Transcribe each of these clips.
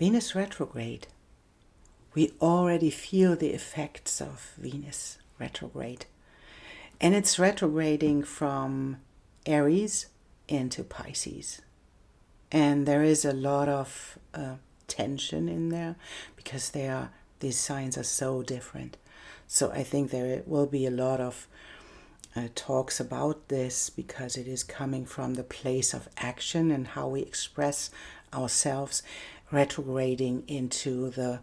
Venus retrograde. We already feel the effects of Venus retrograde. And it's retrograding from Aries into Pisces. And there is a lot of tension in there because these signs are so different. So I think there will be a lot of talks about this because it is coming from the place of action and how we express ourselves, retrograding into the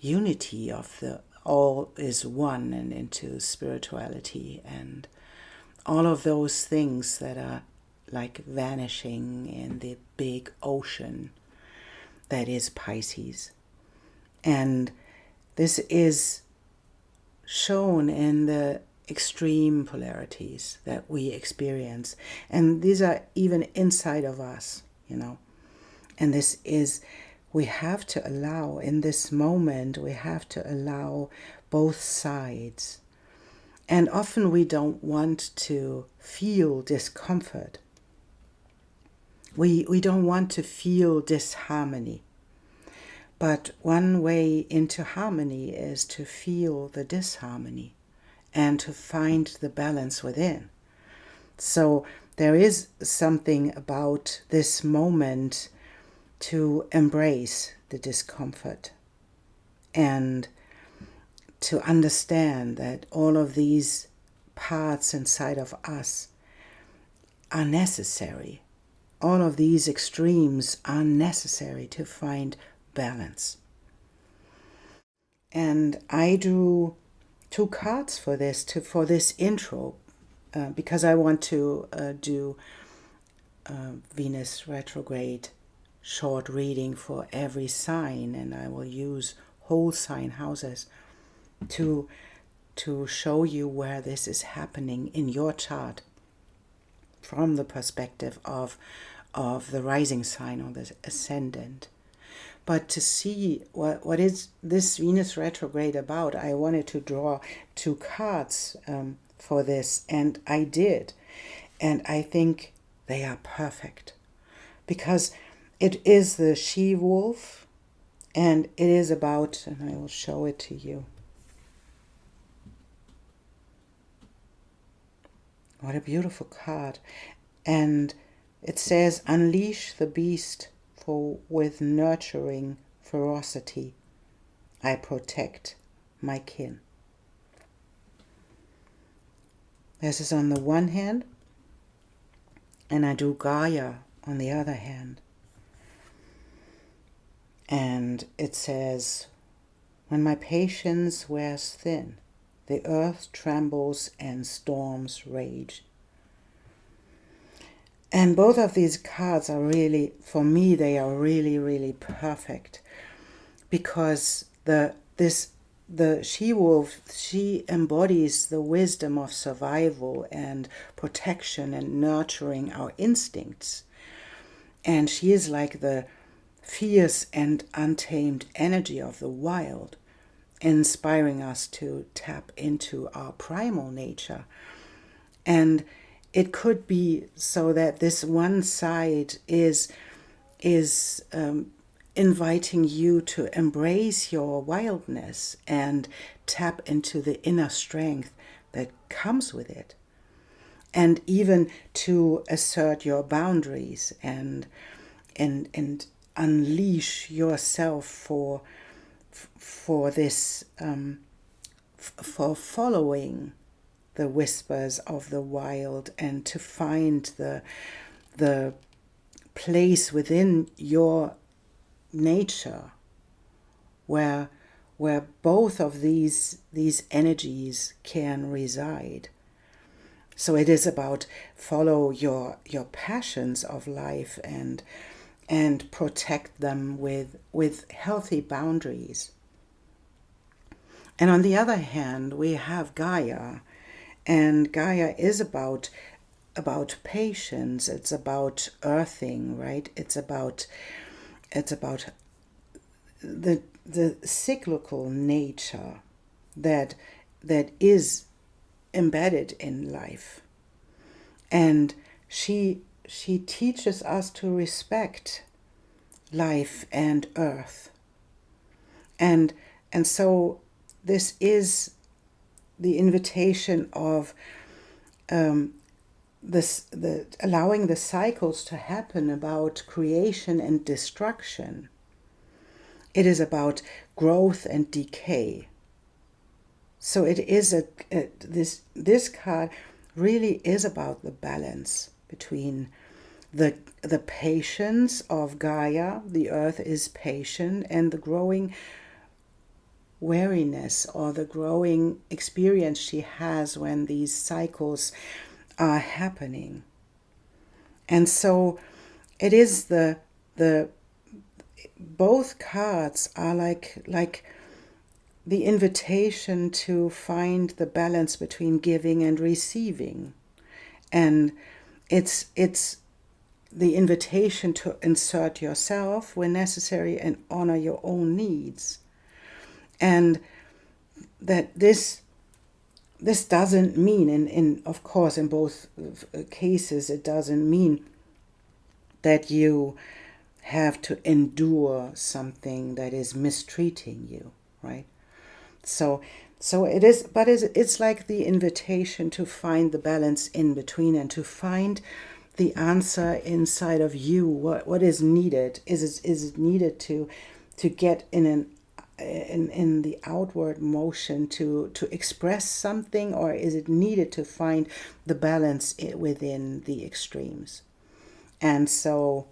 unity of the all is one and into spirituality and all of those things that are like vanishing in the big ocean that is Pisces. And this is shown in the extreme polarities that we experience. And these are even inside of us, And this is, we have to allow, in this moment, we have to allow both sides. And often we don't want to feel discomfort. We don't want to feel disharmony. But one way into harmony is to feel the disharmony and to find the balance within. So there is something about this moment to embrace the discomfort and to understand that all of these parts inside of us are necessary. All of these extremes are necessary to find balance. And I drew 2 cards for this intro because I want to do Venus retrograde short reading for every sign, and I will use whole sign houses to show you where this is happening in your chart from the perspective of the rising sign or the ascendant. But to see what is this Venus retrograde about, I wanted to draw 2 cards for this, and I did. And I think they are perfect because it is the she-wolf, and it is about, and I will show it to you. What a beautiful card. And it says, unleash the beast, for with nurturing ferocity I protect my kin. This is on the one hand, and I do Gaia on the other hand. And it says, when my patience wears thin, the earth trembles and storms rage. And both of these cards are really, for me, they are really, really perfect because the she-wolf, she embodies the wisdom of survival and protection and nurturing our instincts. And she is like the fierce and untamed energy of the wild, inspiring us to tap into our primal nature. And it could be so that this one side is inviting you to embrace your wildness and tap into the inner strength that comes with it, and even to assert your boundaries and unleash yourself for this for following the whispers of the wild and to find the place within your nature where both of these energies can reside. So it is about follow your passions of life and protect them with healthy boundaries. And on the other hand, we have Gaia, and Gaia is about patience. It's about earthing, right? It's about the cyclical nature that is embedded in life, and she teaches us to respect life and earth. And so this is the invitation of allowing the cycles to happen about creation and destruction. It is about growth and decay. So it is this card really is about the balance between the patience of Gaia, the earth is patient, and the growing wariness or the growing experience she has when these cycles are happening. And so it is both cards are like the invitation to find the balance between giving and receiving. And it's the invitation to insert yourself when necessary and honor your own needs. And that this doesn't mean, in of course in both cases, it doesn't mean that you have to endure something that is mistreating you, right? So it is, but it's like the invitation to find the balance in between and to find the answer inside of you. What is needed? Is it needed to get in the outward motion to express something, or is it needed to find the balance within the extremes? And so,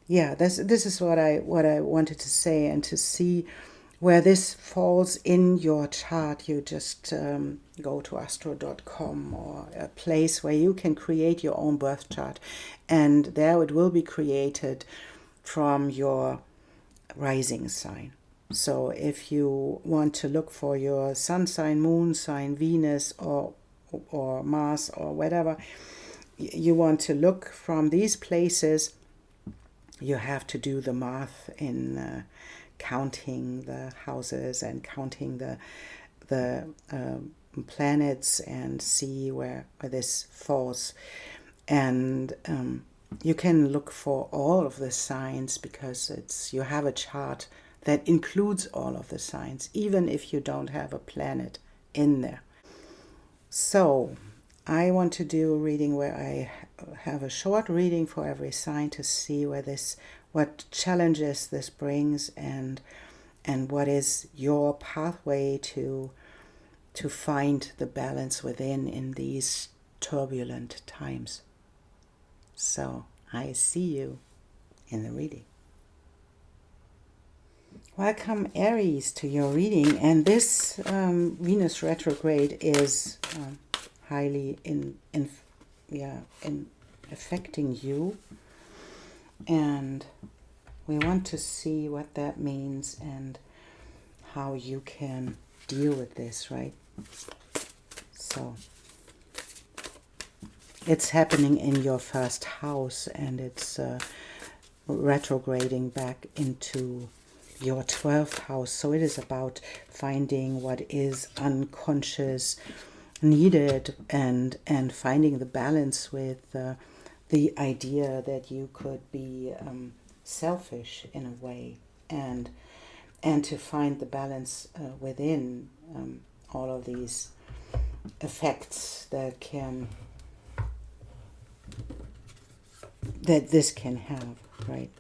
yeah, this is what I wanted to say. And to see where this falls in your chart, you just go to astro.com or a place where you can create your own birth chart, and there it will be created from your rising sign. So if you want to look for your sun sign, moon sign, Venus, or Mars, or whatever you want to look from these places, you have to do the math in counting the houses and counting the planets and see where this falls. And you can look for all of the signs, because you have a chart that includes all of the signs, even if you don't have a planet in there. So I want to do a reading where I have a short reading for every sign to see what challenges this brings, and what is your pathway to find the balance within in these turbulent times. So I see you in the reading. Welcome, Aries, to your reading. And this Venus retrograde is highly affecting you, and we want to see what that means and how you can deal with this, right? So it's happening in your first house, and it's retrograding back into your 12th house. So it is about finding what is unconscious needed, and finding the balance with the idea that you could be selfish in a way, and to find the balance within all of these effects that this can have, right?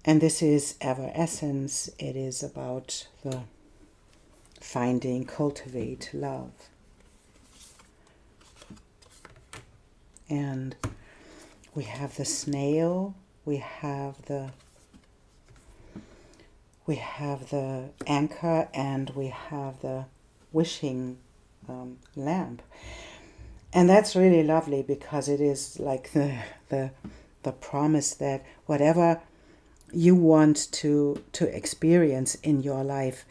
And this is ever essence. It is about the cultivate love. And we have the snail, we have the anchor, and we have the wishing lamp. And that's really lovely, because it is like the promise that whatever you want to experience in your life,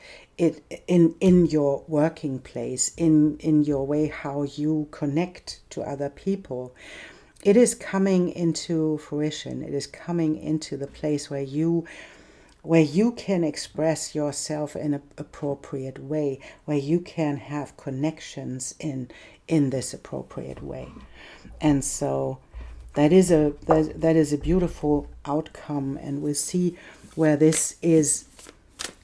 in your working place, in your way how you connect to other people, it is coming into fruition. It is coming into the place where you can express yourself in an appropriate way, where you can have connections in this appropriate way. And so that is a beautiful outcome, and we'll see where this is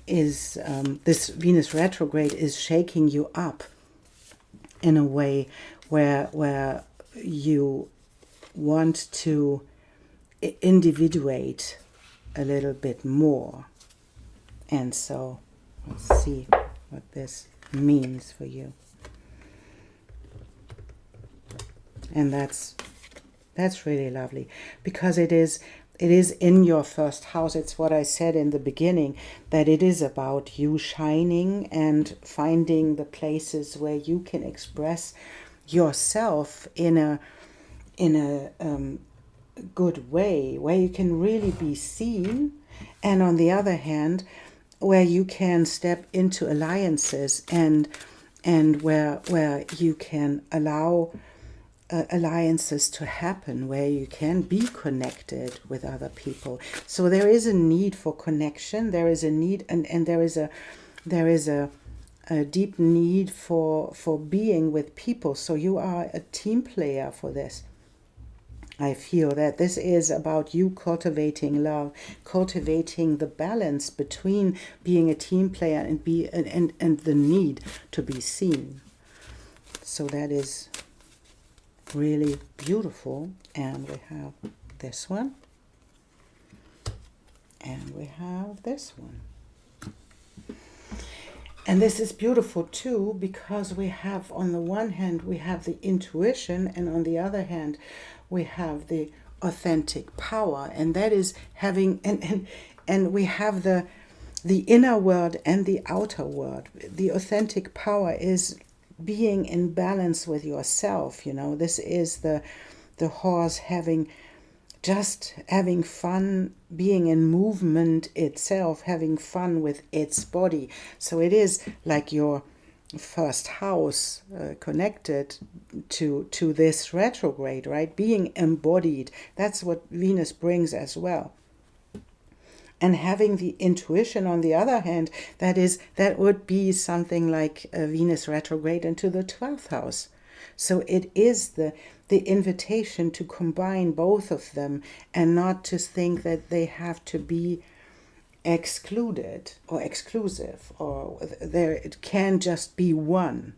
this Venus retrograde is shaking you up in a way where you want to individuate a little bit more. And so let's see what this means for you. And that's really lovely, because it is in your first house. It's what I said in the beginning, that it is about you shining and finding the places where you can express yourself in a good way, where you can really be seen, and on the other hand, where you can step into alliances and where you can allow alliances to happen, where you can be connected with other people. So there is a need for connection. There is a need, and there is a deep need for being with people. So you are a team player for this. I feel that this is about you cultivating love, cultivating the balance between being a team player and the need to be seen. So that is really beautiful. And we have this one, and we have this one. And this is beautiful too, because we have, on the one hand, we have the intuition, and on the other hand, we have the authentic power. And that is having, and we have the inner world and the outer world. The authentic power is being in balance with yourself. You know, this is the horse having fun, being in movement itself, having fun with its body. So it is like your first house connected to this retrograde, right? Being embodied. That's what Venus brings as well. And having the intuition, on the other hand, that would be something like a Venus retrograde into the 12th house. So it is the invitation to combine both of them, and not to think that they have to be excluded or exclusive, or it can just be one.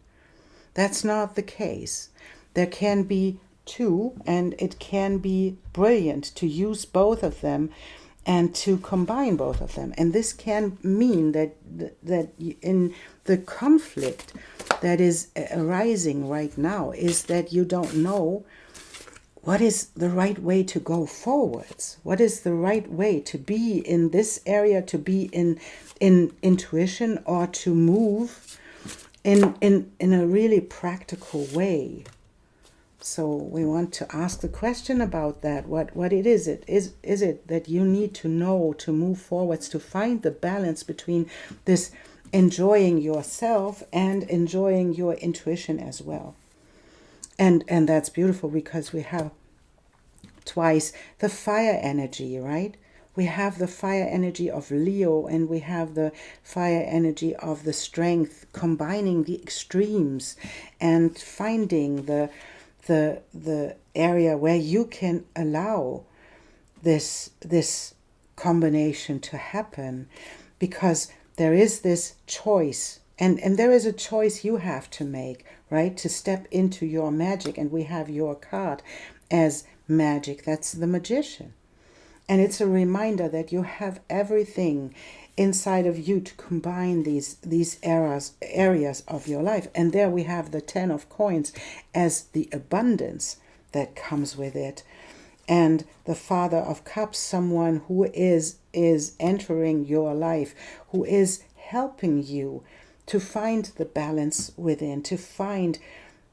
That's not the case. There can be two, and it can be brilliant to use both of them and to combine both of them. And this can mean that in the conflict that is arising right now is that you don't know what is the right way to go forwards. What is the right way to be in this area, to be in intuition, or to move in a really practical way. So we want to ask the question about that. What it is. Is it that you need to know to move forwards, to find the balance between this enjoying yourself and enjoying your intuition as well. And that's beautiful, because we have twice the fire energy, right? We have the fire energy of Leo, and we have the fire energy of the strength, combining the extremes and finding the area where you can allow this combination to happen, because there is this choice, and there is a choice you have to make, right? To step into your magic. And we have your card as magic. That's the magician. And it's a reminder that you have everything inside of you to combine these areas of your life. And there we have the 10 of coins as the abundance that comes with it. And the Father of Cups, someone who is entering your life, who is helping you to find the balance within, to find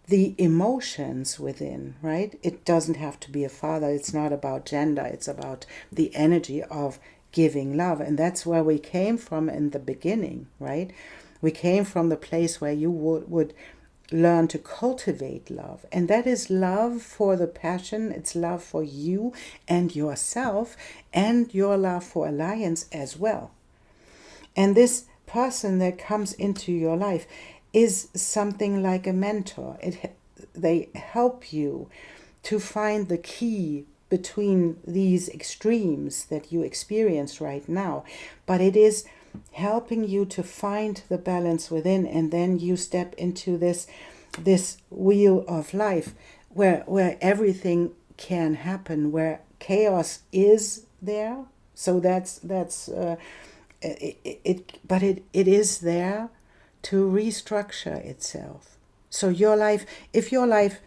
the emotions within, right? It doesn't have to be a father. It's not about gender. It's about the energy of giving love. And that's where we came from in the beginning, right? We came from the place where you would learn to cultivate love. And that is love for the passion. It's love for you and yourself, and your love for alliance as well. And this person that comes into your life is something like a mentor. They help you to find the key between these extremes that you experience right now, but it is helping you to find the balance within, and then you step into this wheel of life where everything can happen, where chaos is there. So that's but it is there to restructure itself. So your life, if your life,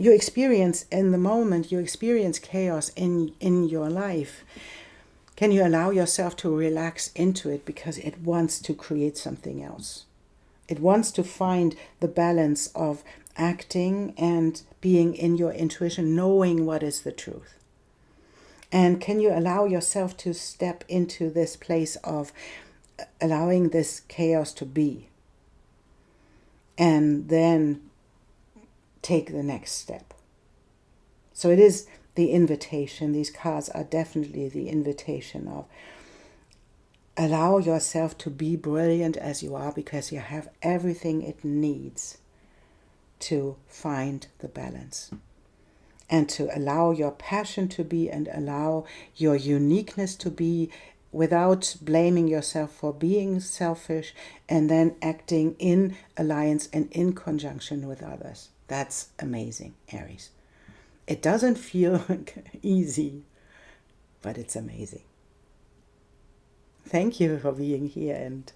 you experience in the moment, you experience chaos in your life, can you allow yourself to relax into it, because it wants to create something else. It wants to find the balance of acting and being in your intuition, knowing what is the truth. And can you allow yourself to step into this place of allowing this chaos to be, and then take the next step? So it is the invitation. These cards are definitely the invitation of allow yourself to be brilliant as you are, because you have everything it needs to find the balance, and to allow your passion to be, and allow your uniqueness to be, without blaming yourself for being selfish, and then acting in alliance and in conjunction with others. That's amazing, Aries. It doesn't feel easy, but it's amazing. Thank you for being here, and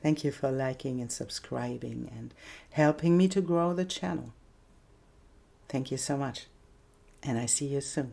thank you for liking and subscribing and helping me to grow the channel. Thank you so much, and I see you soon.